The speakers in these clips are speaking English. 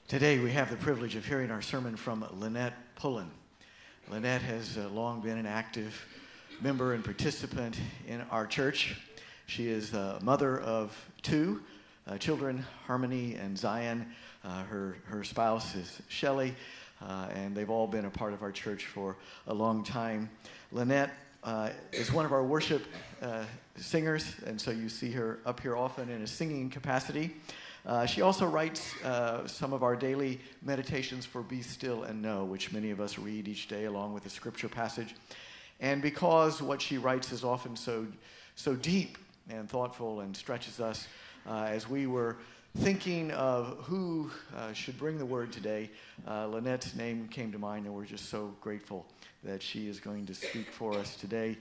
Today we have the privilege of hearing our sermon from Lynette Pullen. Lynette has long been an active member and participant in our church. She is the mother of two children, Harmony and Zion. Her spouse is Shelley, and they've all been a part of our church for a long time. Lynette is one of our worship singers, and so you see her up here often in a singing capacity. She also writes some of our daily meditations for Be Still and Know, which many of us read each day along with a scripture passage. And because what she writes is often so deep and thoughtful and stretches us, as we were thinking of who should bring the word today, Lynette's name came to mind, and we're just so grateful that she is going to speak for us today.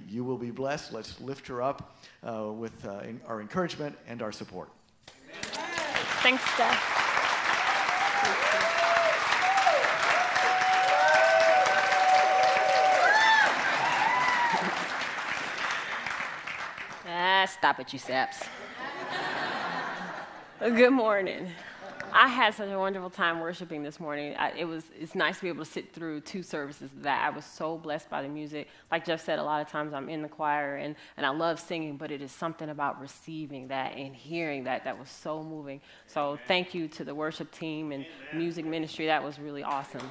You will be blessed. Let's lift her up with our encouragement and our support. Thanks, Dad. Stop it, you saps. Good morning. I had such a wonderful time worshiping this morning. It's nice to be able to sit through two services of that. I was so blessed by the music. Like Jeff said, a lot of times I'm in the choir and I love singing, but it is something about receiving that and hearing that was so moving. So thank you to the worship team and music ministry. That was really awesome.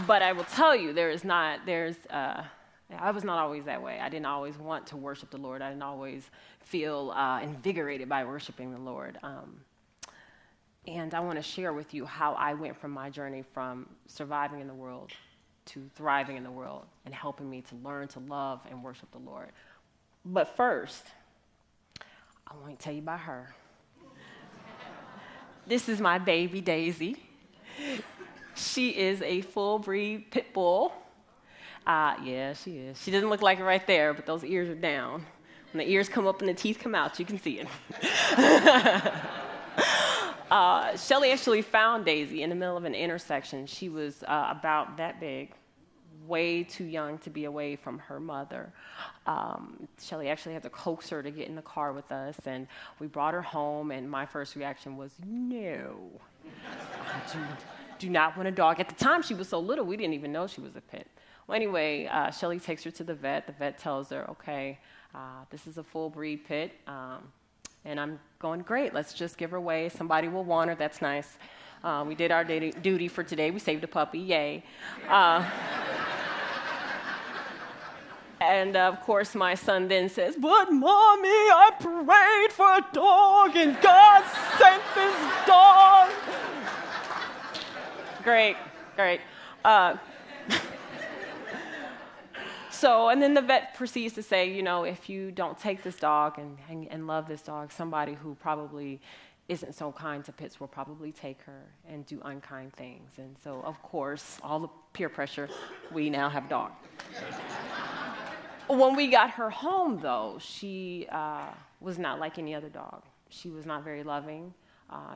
But I will tell you, I was not always that way. I didn't always want to worship the Lord. I didn't always feel invigorated by worshiping the Lord. And I want to share with you how I went from my journey from surviving in the world to thriving in the world and helping me to learn to love and worship the Lord. But first, I want to tell you about her. This is my baby, Daisy. She is a full-breed pit bull. Yeah, she is. She doesn't look like it right there, but those ears are down. When the ears come up and the teeth come out, you can see it. Shelley actually found Daisy in the middle of an intersection. She was about that big, way too young to be away from her mother. Shelley actually had to coax her to get in the car with us, and we brought her home, and my first reaction was, no. Do not want a dog. At the time, she was so little, we didn't even know she was a pit. Well, anyway, Shelley takes her to the vet. The vet tells her, okay, this is a full breed pit, and I'm going, great, let's just give her away. Somebody will want her, that's nice. We did our duty for today. We saved a puppy, yay. And of course, my son then says, but Mommy, I prayed for a dog, and God sent this dog. Great. So, and then the vet proceeds to say, if you don't take this dog and love this dog, somebody who probably isn't so kind to pits will probably take her and do unkind things. And so, of course, all the peer pressure, we now have a dog. When we got her home, though, she was not like any other dog. She was not very loving.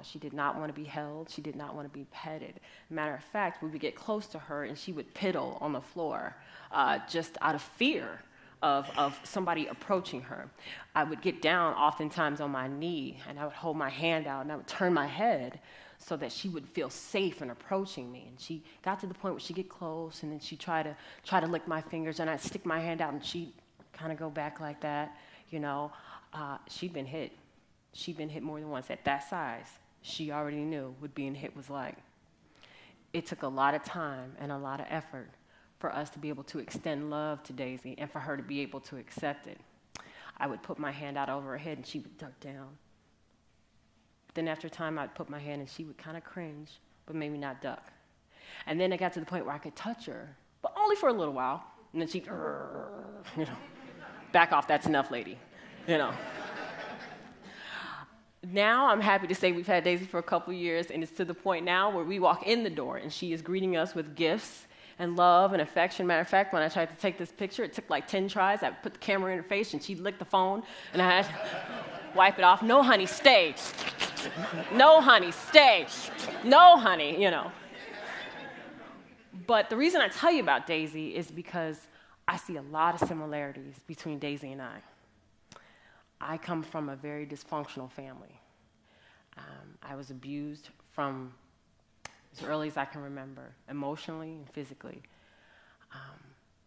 She did not want to be held. She did not want to be petted. Matter of fact, we would get close to her, and she would piddle on the floor just out of fear of somebody approaching her. I would get down oftentimes on my knee, and I would hold my hand out, and I would turn my head so that she would feel safe in approaching me. And she got to the point where she'd get close, and then she'd try to lick my fingers, and I'd stick my hand out, and she'd kind of go back like that. She'd been hit. She'd been hit more than once. At that size, she already knew what being hit was like. It took a lot of time and a lot of effort for us to be able to extend love to Daisy and for her to be able to accept it. I would put my hand out over her head, and she would duck down. Then after time, I'd put my hand, and she would kind of cringe, but maybe not duck. And then it got to the point where I could touch her, but only for a little while. And then she'd, back off, that's enough, lady, Now I'm happy to say we've had Daisy for a couple years, and it's to the point now where we walk in the door, and she is greeting us with gifts and love and affection. Matter of fact, when I tried to take this picture, it took like 10 tries. I put the camera in her face, and she'd lick the phone, and I had to wipe it off. No, honey, stay. No, honey, stay. No, honey, But the reason I tell you about Daisy is because I see a lot of similarities between Daisy and I. I come from a very dysfunctional family. I was abused from as early as I can remember, emotionally and physically.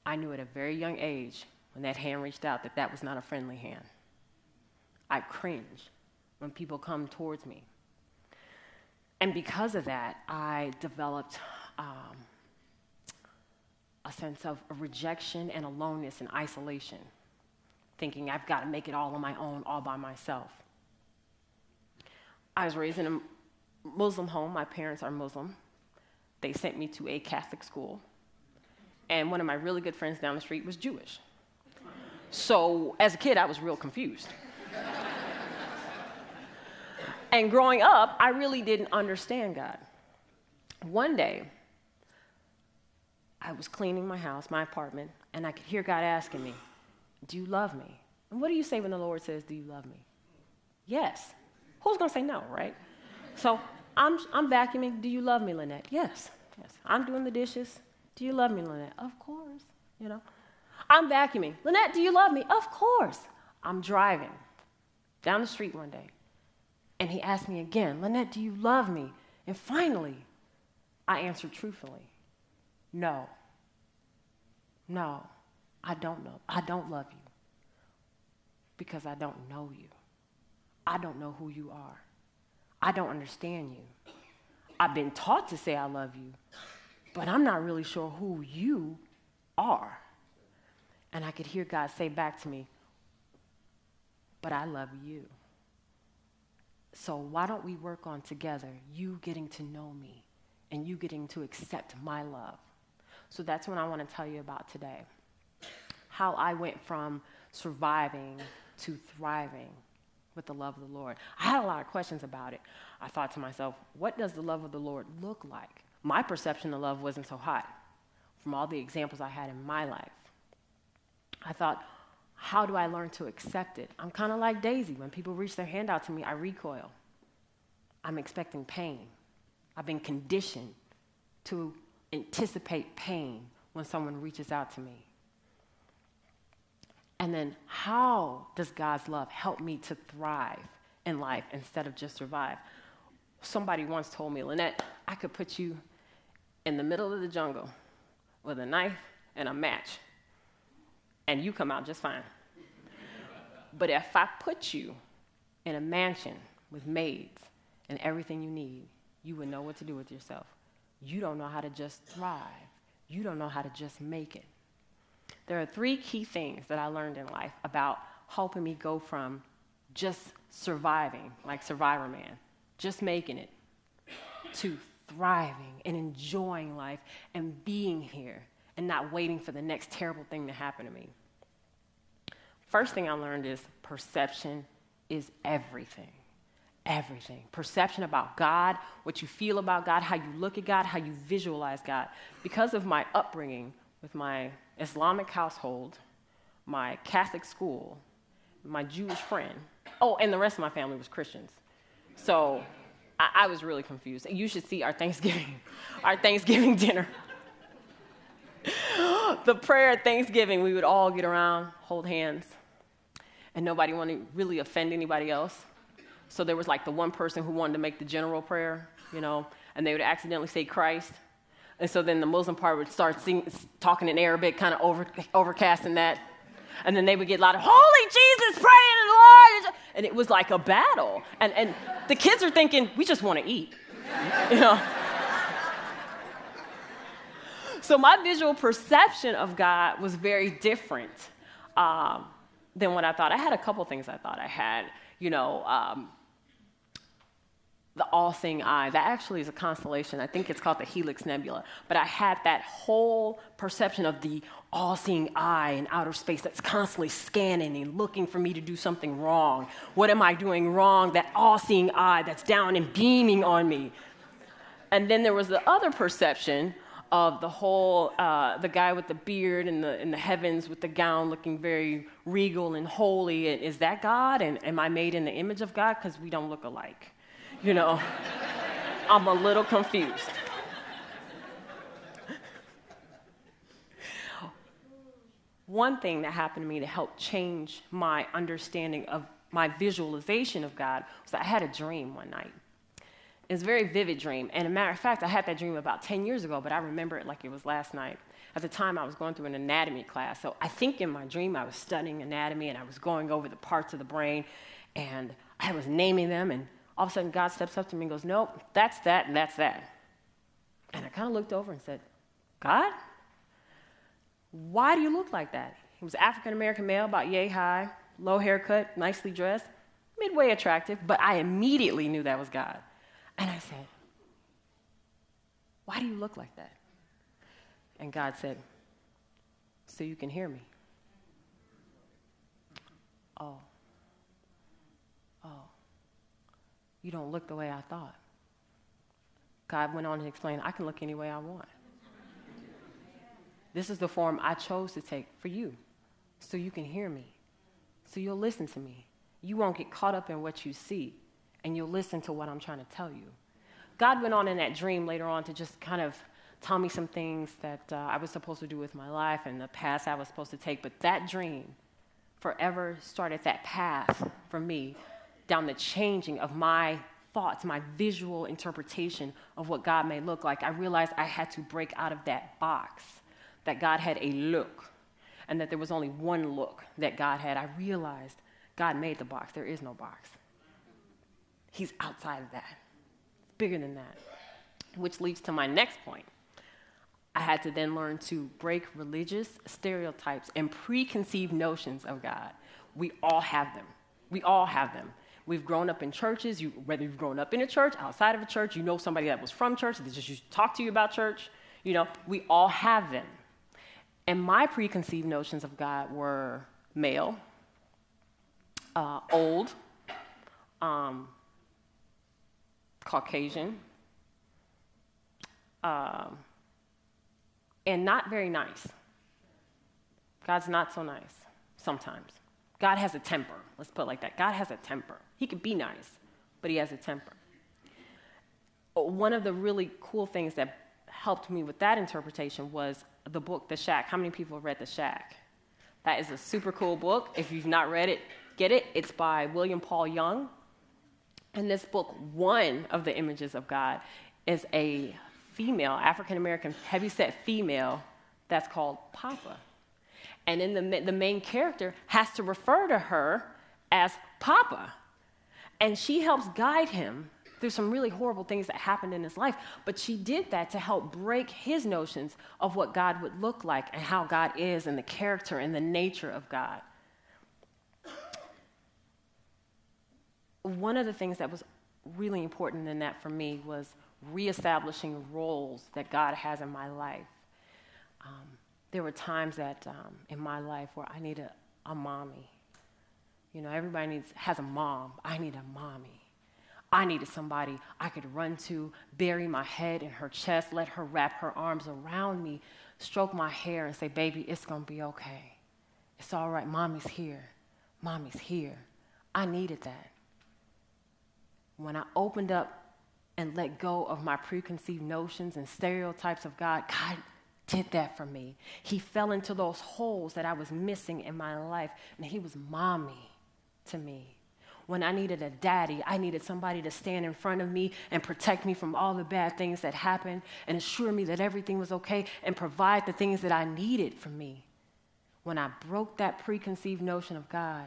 I knew at a very young age when that hand reached out that that was not a friendly hand. I cringe when people come towards me. And because of that, I developed a sense of rejection and aloneness and isolation, thinking I've got to make it all on my own, all by myself. I was raised in a Muslim home. My parents are Muslim. They sent me to a Catholic school. And one of my really good friends down the street was Jewish. So as a kid, I was real confused. And growing up, I really didn't understand God. One day, I was cleaning my house, my apartment, and I could hear God asking me, do you love me? And what do you say when the Lord says, do you love me? Yes. Who's going to say no, right? So I'm vacuuming. Do you love me, Lynette? Yes. Yes. I'm doing the dishes. Do you love me, Lynette? Of course. You know. I'm vacuuming. Lynette, do you love me? Of course. I'm driving down the street one day, and he asked me again, Lynette, do you love me? And finally, I answered truthfully, no. No, I don't know. I don't love you because I don't know you. I don't know who you are. I don't understand you. I've been taught to say I love you, but I'm not really sure who you are. And I could hear God say back to me, but I love you. So why don't we work on together, you getting to know me and you getting to accept my love? So that's what I want to tell you about today. How I went from surviving to thriving with the love of the Lord. I had a lot of questions about it. I thought to myself, what does the love of the Lord look like? My perception of love wasn't so hot from all the examples I had in my life. I thought, how do I learn to accept it? I'm kind of like Daisy. When people reach their hand out to me, I recoil. I'm expecting pain. I've been conditioned to anticipate pain when someone reaches out to me. And then how does God's love help me to thrive in life instead of just survive? Somebody once told me, Lynette, I could put you in the middle of the jungle with a knife and a match, and you come out just fine. But if I put you in a mansion with maids and everything you need, you would know what to do with yourself. You don't know how to just thrive. You don't know how to just make it. There are 3 key things that I learned in life about helping me go from just surviving, like Survivor Man, just making it, to thriving and enjoying life and being here and not waiting for the next terrible thing to happen to me. First thing I learned is perception is everything. Everything. Perception about God, what you feel about God, how you look at God, how you visualize God. Because of my upbringing with my Islamic household, my Catholic school, my Jewish friend, and the rest of my family was Christians. So I was really confused. You should see our Thanksgiving dinner. The prayer at Thanksgiving, we would all get around, hold hands, and nobody wanted to really offend anybody else. So there was like the one person who wanted to make the general prayer, and they would accidentally say Christ. And so then the Muslim part would start talking in Arabic, kind of overcasting that. And then they would get a lot of, Holy Jesus, pray in the Lord. And it was like a battle. And the kids are thinking, we just want to eat, So my visual perception of God was very different than what I thought. I had a couple things I thought I had, the all-seeing eye. That actually is a constellation. I think it's called the Helix Nebula. But I had that whole perception of the all-seeing eye in outer space that's constantly scanning and looking for me to do something wrong. What am I doing wrong? That all-seeing eye that's down and beaming on me. And then there was the other perception of the whole, the guy with the beard in the heavens with the gown looking very regal and holy. And is that God? And am I made in the image of God? Because we don't look alike. I'm a little confused. One thing that happened to me to help change my understanding of my visualization of God was I had a dream one night. It was a very vivid dream. And a matter of fact, I had that dream about 10 years ago, but I remember it like it was last night. At the time, I was going through an anatomy class. So I think in my dream, I was studying anatomy, and I was going over the parts of the brain, and I was naming them, and all of a sudden, God steps up to me and goes, nope, that's that, and that's that. And I kind of looked over and said, God, why do you look like that? He was African-American male, about yay high, low haircut, nicely dressed, midway attractive, but I immediately knew that was God. And I said, why do you look like that? And God said, so you can hear me. Oh, you don't look the way I thought. God went on to explain, I can look any way I want. This is the form I chose to take for you, so you can hear me, so you'll listen to me. You won't get caught up in what you see, and you'll listen to what I'm trying to tell you. God went on in that dream later on to just kind of tell me some things that I was supposed to do with my life and the path I was supposed to take, but that dream forever started that path for me down the changing of my thoughts, my visual interpretation of what God may look like. I realized I had to break out of that box, that God had a look, and that there was only one look that God had. I realized God made the box. There is no box. He's outside of that. It's bigger than that, which leads to my next point. I had to then learn to break religious stereotypes and preconceived notions of God. We all have them. We all have them. We've grown up in churches. Whether you've grown up in a church, outside of a church, you know somebody that was from church, that just used to talk to you about church. You know, we all have them. And my preconceived notions of God were male, old, Caucasian, and not very nice. God's not so nice sometimes. God has a temper. Let's put it like that. God has a temper. He could be nice, but he has a temper. One of the really cool things that helped me with that interpretation was the book, The Shack. How many people have read The Shack? That is a super cool book. If you've not read it, get it. It's by William Paul Young. In this book, one of the images of God is a female, African-American, heavyset female that's called Papa. And in the main character has to refer to her as Papa. And she helps guide him through some really horrible things that happened in his life. But she did that to help break his notions of what God would look like and how God is and the character and the nature of God. One of the things that was really important in that for me was reestablishing roles that God has in my life. There were times that in my life where I needed a mommy. You know, everybody has a mom. I need a mommy. I needed somebody I could run to, bury my head in her chest, let her wrap her arms around me, stroke my hair and say, baby, it's going to be okay. It's all right. Mommy's here. Mommy's here. I needed that. When I opened up and let go of my preconceived notions and stereotypes of God, God did that for me. He fell into those holes that I was missing in my life, and he was mommy to me. When I needed a daddy, I needed somebody to stand in front of me and protect me from all the bad things that happened and assure me that everything was okay and provide the things that I needed for me. When I broke that preconceived notion of God,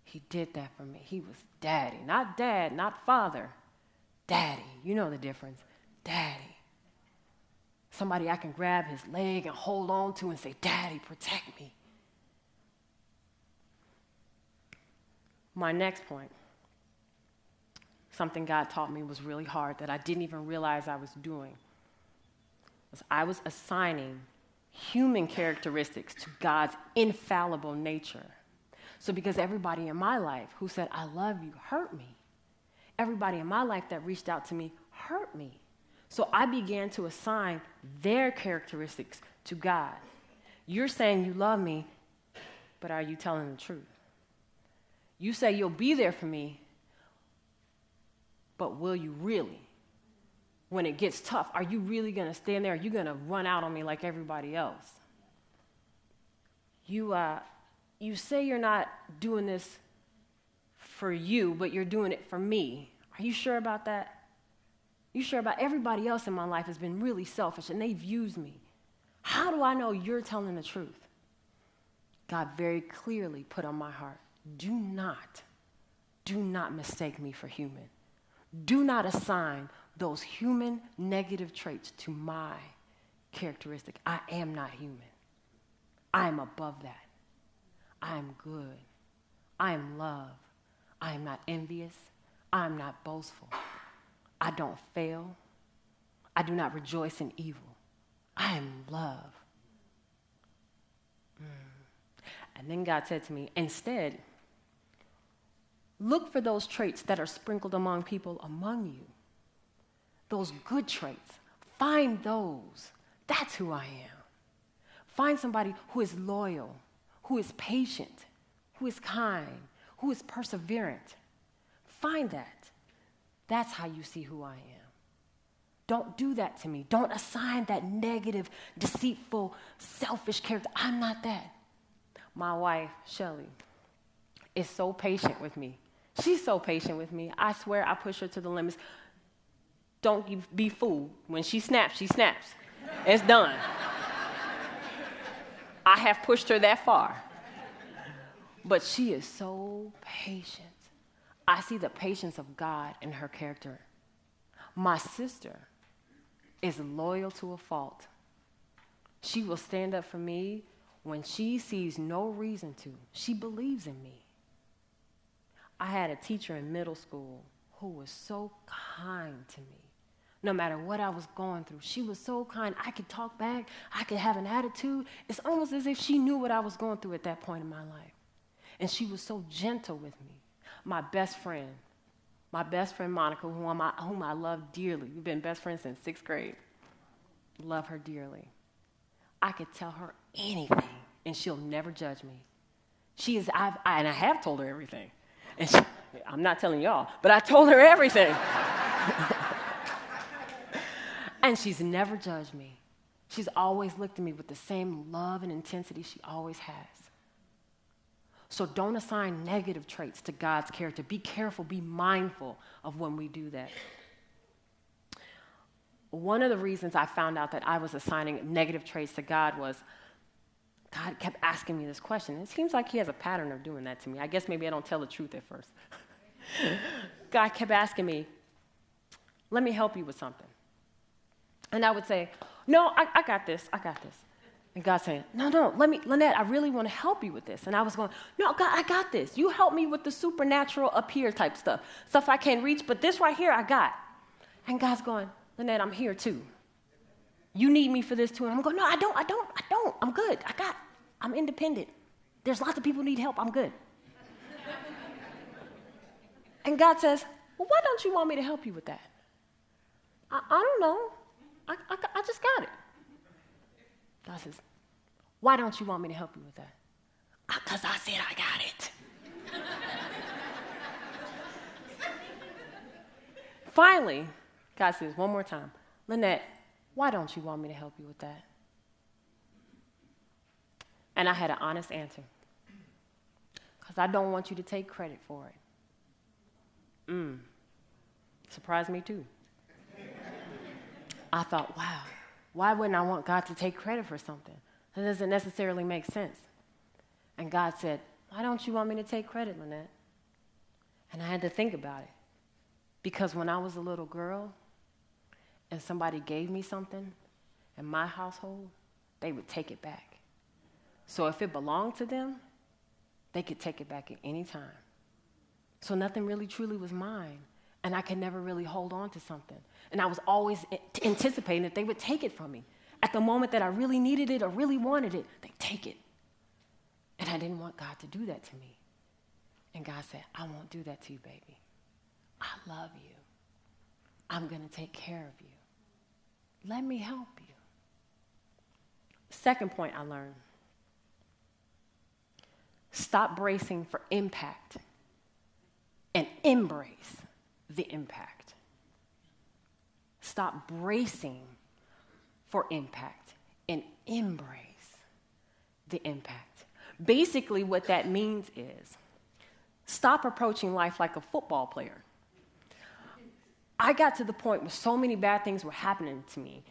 he did that for me. He was daddy, not dad, not father. Daddy, you know the difference. Daddy. Somebody I can grab his leg and hold on to and say, Daddy, protect me. My next point, something God taught me was really hard that I didn't even realize I was doing, was I was assigning human characteristics to God's infallible nature. So because everybody in my life who said, I love you, hurt me. Everybody in my life that reached out to me hurt me. So I began to assign their characteristics to God. You're saying you love me, but are you telling the truth? You say you'll be there for me, but will you really? When it gets tough, are you really going to stand there? Are you going to run out on me like everybody else? You say you're not doing this for you, but you're doing it for me. Are you sure about that? You sure about everybody else in my life has been really selfish and they've used me? How do I know you're telling the truth? God very clearly put on my heart, do not mistake me for human. Do not assign those human negative traits to my characteristic. I am not human. I am above that. I am good. I am love. I am not envious. I am not boastful. I don't fail. I do not rejoice in evil. I am love. And then God said to me, instead, look for those traits that are sprinkled among people among you. Those good traits. Find those. That's who I am. Find somebody who is loyal, who is patient, who is kind, who is perseverant. Find that. That's how you see who I am. Don't do that to me. Don't assign that negative, deceitful, selfish character. I'm not that. My wife, Shelly, is so patient with me. She's so patient with me. I swear I push her to the limits. Don't be fooled. When she snaps, she snaps. It's done. I have pushed her that far. But she is so patient. I see the patience of God in her character. My sister is loyal to a fault. She will stand up for me when she sees no reason to. She believes in me. I had a teacher in middle school who was so kind to me. No matter what I was going through, she was so kind. I could talk back. I could have an attitude. It's almost as if she knew what I was going through at that point in my life. And she was so gentle with me. My best friend Monica, whom I love dearly. We've been best friends since 6th grade. Love her dearly. I could tell her anything, and she'll never judge me. And I have told her everything. And I'm not telling y'all, but I told her everything. And she's never judged me. She's always looked at me with the same love and intensity she always has. So don't assign negative traits to God's character. Be careful, be mindful of when we do that. One of the reasons I found out that I was assigning negative traits to God was God kept asking me this question. It seems like he has a pattern of doing that to me. I guess maybe I don't tell the truth at first. God kept asking me, let me help you with something. And I would say, no, I got this. And God saying, no, Lynette, I really want to help you with this. And I was going, no, God, I got this. You help me with the supernatural up here type stuff I can't reach, but this right here I got. And God's going, Lynette, I'm here too. You need me for this too. And I'm going, no, I don't. I'm good. I'm independent. There's lots of people who need help. I'm good. And God says, well, why don't you want me to help you with that? I don't know. I just got it. God says, why don't you want me to help you with that? Because I said I got it. Finally, God says one more time, Lynette, why don't you want me to help you with that? And I had an honest answer. Because I don't want you to take credit for it. Surprised me too. I thought, wow, why wouldn't I want God to take credit for something? That doesn't necessarily make sense. And God said, why don't you want me to take credit, Lynette? And I had to think about it. Because when I was a little girl and somebody gave me something in my household, they would take it back. So if it belonged to them, they could take it back at any time. So nothing really truly was mine. And I could never really hold on to something. And I was always anticipating that they would take it from me. At the moment that I really needed it or really wanted it, they'd take it. And I didn't want God to do that to me. And God said, I won't do that to you, baby. I love you. I'm going to take care of you. Let me help you. Second point I learned. Stop bracing for impact and embrace the impact. Stop bracing for impact and embrace the impact. Basically, what that means is Stop approaching life like a football player. I got to the point where so many bad things were happening to me,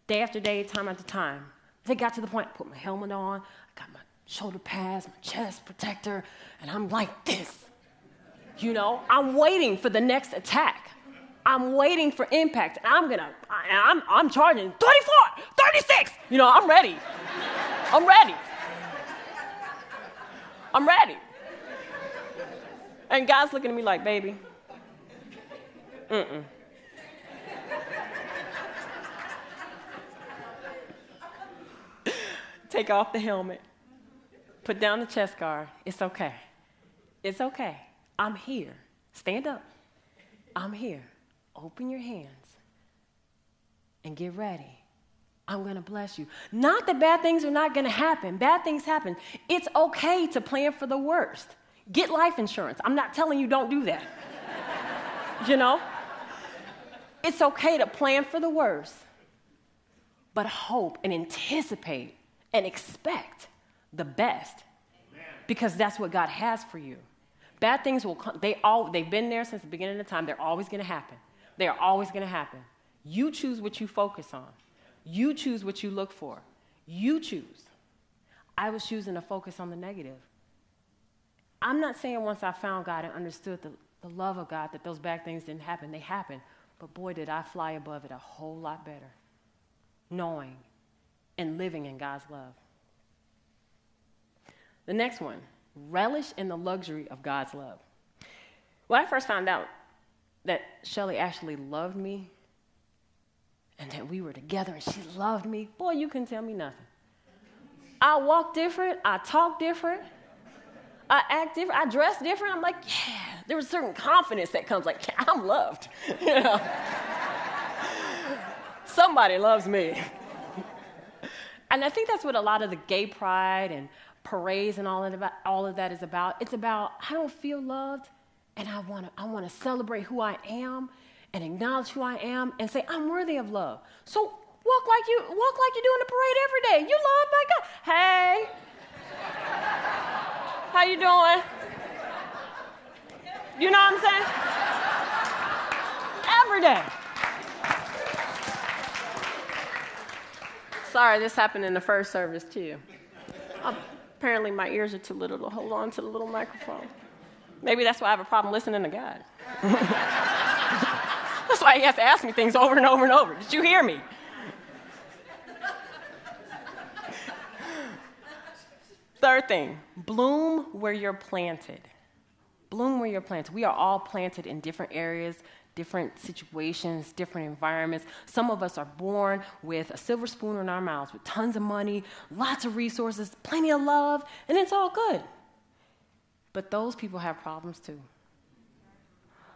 day after day, time after time. They got to the point, I put my helmet on, I got my shoulder pads, my chest protector, and I'm like this. You know, I'm waiting for the next attack. I'm waiting for impact. And I'm charging 34, 36. You know, I'm ready. I'm ready. I'm ready. And God's looking at me like, baby, Take off the helmet. Put down the chest guard. It's okay. It's okay. I'm here. Stand up. I'm here. Open your hands and get ready. I'm going to bless you. Not that bad things are not going to happen. Bad things happen. It's okay to plan for the worst. Get life insurance. I'm not telling you don't do that. You know? It's okay to plan for the worst, but hope and anticipate and expect the best, because that's what God has for you. Bad things will come. They've been there since the beginning of time. They're always going to happen. They are always going to happen. You choose what you focus on. You choose what you look for. You choose. I was choosing to focus on the negative. I'm not saying once I found God and understood the love of God that those bad things didn't happen. They happened. But boy, did I fly above it a whole lot better, knowing and living in God's love. The next one, relish in the luxury of God's love. When I first found out that Shelly actually loved me and that we were together and she loved me, boy, you couldn't tell me nothing. I walk different. I talk different. I act different. I dress different. I'm like, yeah. There was a certain confidence that comes like, yeah, I'm loved. You know? Somebody loves me. And I think that's what a lot of the gay pride and parades and all of that is about. It's about, I don't feel loved, and I want to celebrate who I am and acknowledge who I am and say I'm worthy of love. So walk like you're doing the parade every day. You loved by God. Hey, how you doing? You know what I'm saying? Every day. Sorry, this happened in the first service too. Apparently my ears are too little to hold on to the little microphone. Maybe that's why I have a problem listening to God. That's why he has to ask me things over and over and over. Did you hear me? Third thing, bloom where you're planted. Bloom where you're planted. We are all planted in different areas, different situations, different environments. Some of us are born with a silver spoon in our mouths, with tons of money, lots of resources, plenty of love, and it's all good. But those people have problems too.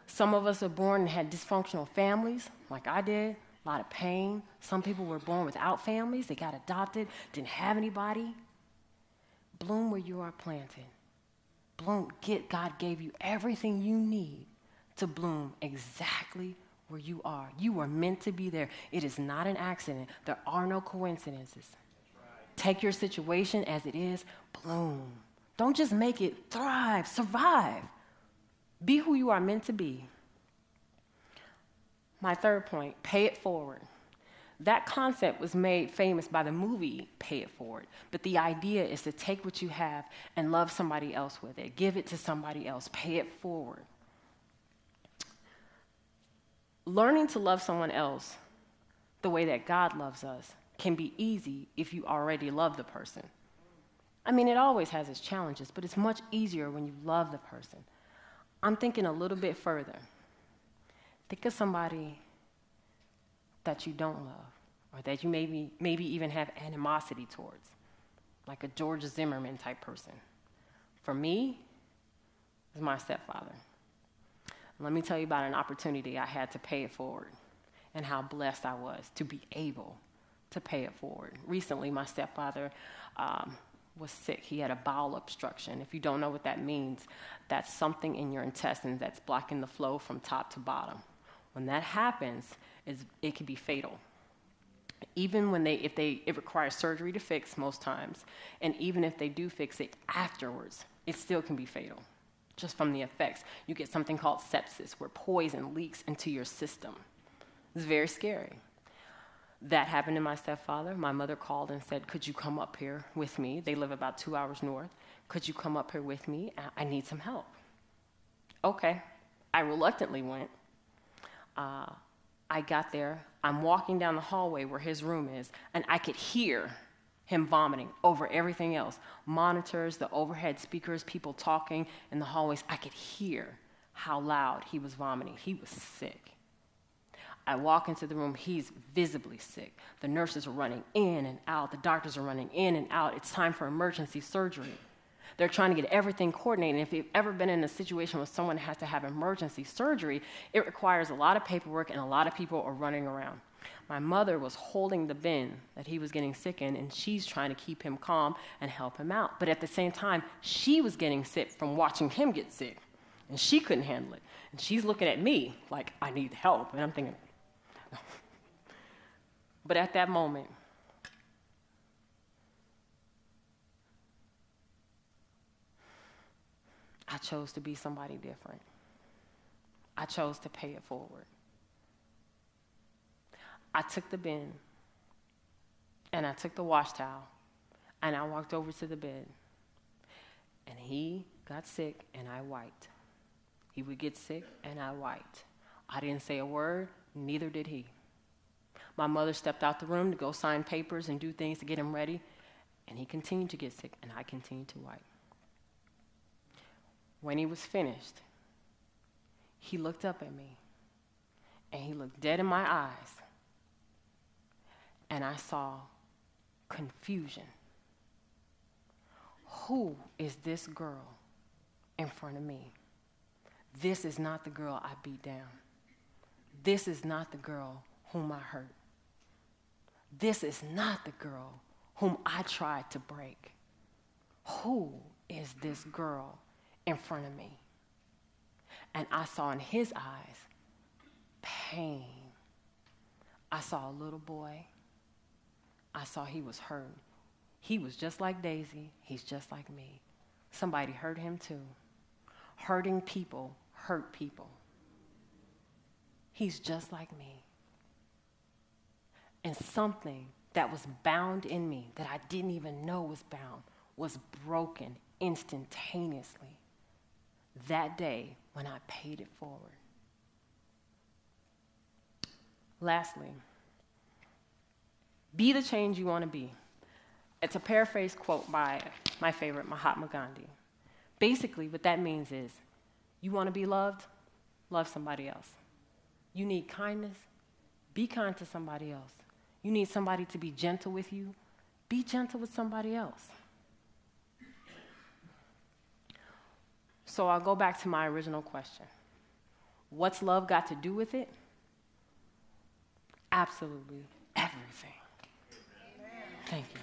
Some of us are born and had dysfunctional families, like I did, a lot of pain. Some people were born without families. They got adopted, didn't have anybody. Bloom where you are planted. Bloom. God gave you everything you need to bloom exactly where you are. You are meant to be there. It is not an accident. There are no coincidences. Take your situation as it is, bloom. Don't just make it, thrive, survive. Be who you are meant to be. My third point, pay it forward. That concept was made famous by the movie Pay It Forward, but the idea is to take what you have and love somebody else with it. Give it to somebody else. Pay it forward. Learning to love someone else the way that God loves us can be easy if you already love the person. I mean, it always has its challenges, but it's much easier when you love the person. I'm thinking a little bit further. Think of somebody that you don't love, or that you maybe even have animosity towards, like a George Zimmerman type person. For me, it's my stepfather. Let me tell you about an opportunity I had to pay it forward and how blessed I was to be able to pay it forward. Recently, my stepfather was sick. He had a bowel obstruction. If you don't know what that means, that's something in your intestines that's blocking the flow from top to bottom. When that happens, it can be fatal. Even when it requires surgery to fix most times, and even if they do fix it afterwards, it still can be fatal. just from the effects. You get something called sepsis, where poison leaks into your system. It's very scary. That happened to my stepfather. My mother called and said, could you come up here with me? They live about 2 hours north. Could you come up here with me? I need some help. Okay. I reluctantly went. I got there. I'm walking down the hallway where his room is, and I could hear him vomiting over everything else. Monitors, the overhead speakers, people talking in the hallways. I could hear how loud he was vomiting. He was sick. I walk into the room. He's visibly sick. The nurses are running in and out. The doctors are running in and out. It's time for emergency surgery. They're trying to get everything coordinated. If you've ever been in a situation where someone has to have emergency surgery, it requires a lot of paperwork and a lot of people are running around. My mother was holding the bin that he was getting sick in, and she's trying to keep him calm and help him out. But at the same time, she was getting sick from watching him get sick, and she couldn't handle it. And she's looking at me like, I need help. And I'm thinking, no. But at that moment, I chose to be somebody different. I chose to pay it forward. I took the bin, and I took the wash towel, and I walked over to the bed. And he got sick, and I wiped. He would get sick, and I wiped. I didn't say a word, neither did he. My mother stepped out the room to go sign papers and do things to get him ready, and he continued to get sick, and I continued to wipe. When he was finished, he looked up at me, and he looked dead in my eyes, and I saw confusion. Who is this girl in front of me? This is not the girl I beat down. This is not the girl whom I hurt. This is not the girl whom I tried to break. Who is this girl in front of me? And I saw in his eyes pain. I saw a little boy. I saw he was hurt. He was just like Daisy. He's just like me. Somebody hurt him too. Hurting people hurt people. He's just like me. And something that was bound in me that I didn't even know was bound was broken instantaneously that day when I paid it forward. Lastly, be the change you want to be. It's a paraphrase quote by my favorite, Mahatma Gandhi. Basically, what that means is, you want to be loved? Love somebody else. You need kindness? Be kind to somebody else. You need somebody to be gentle with you? Be gentle with somebody else. So I'll go back to my original question. What's love got to do with it? Absolutely everything. Amen. Thank you.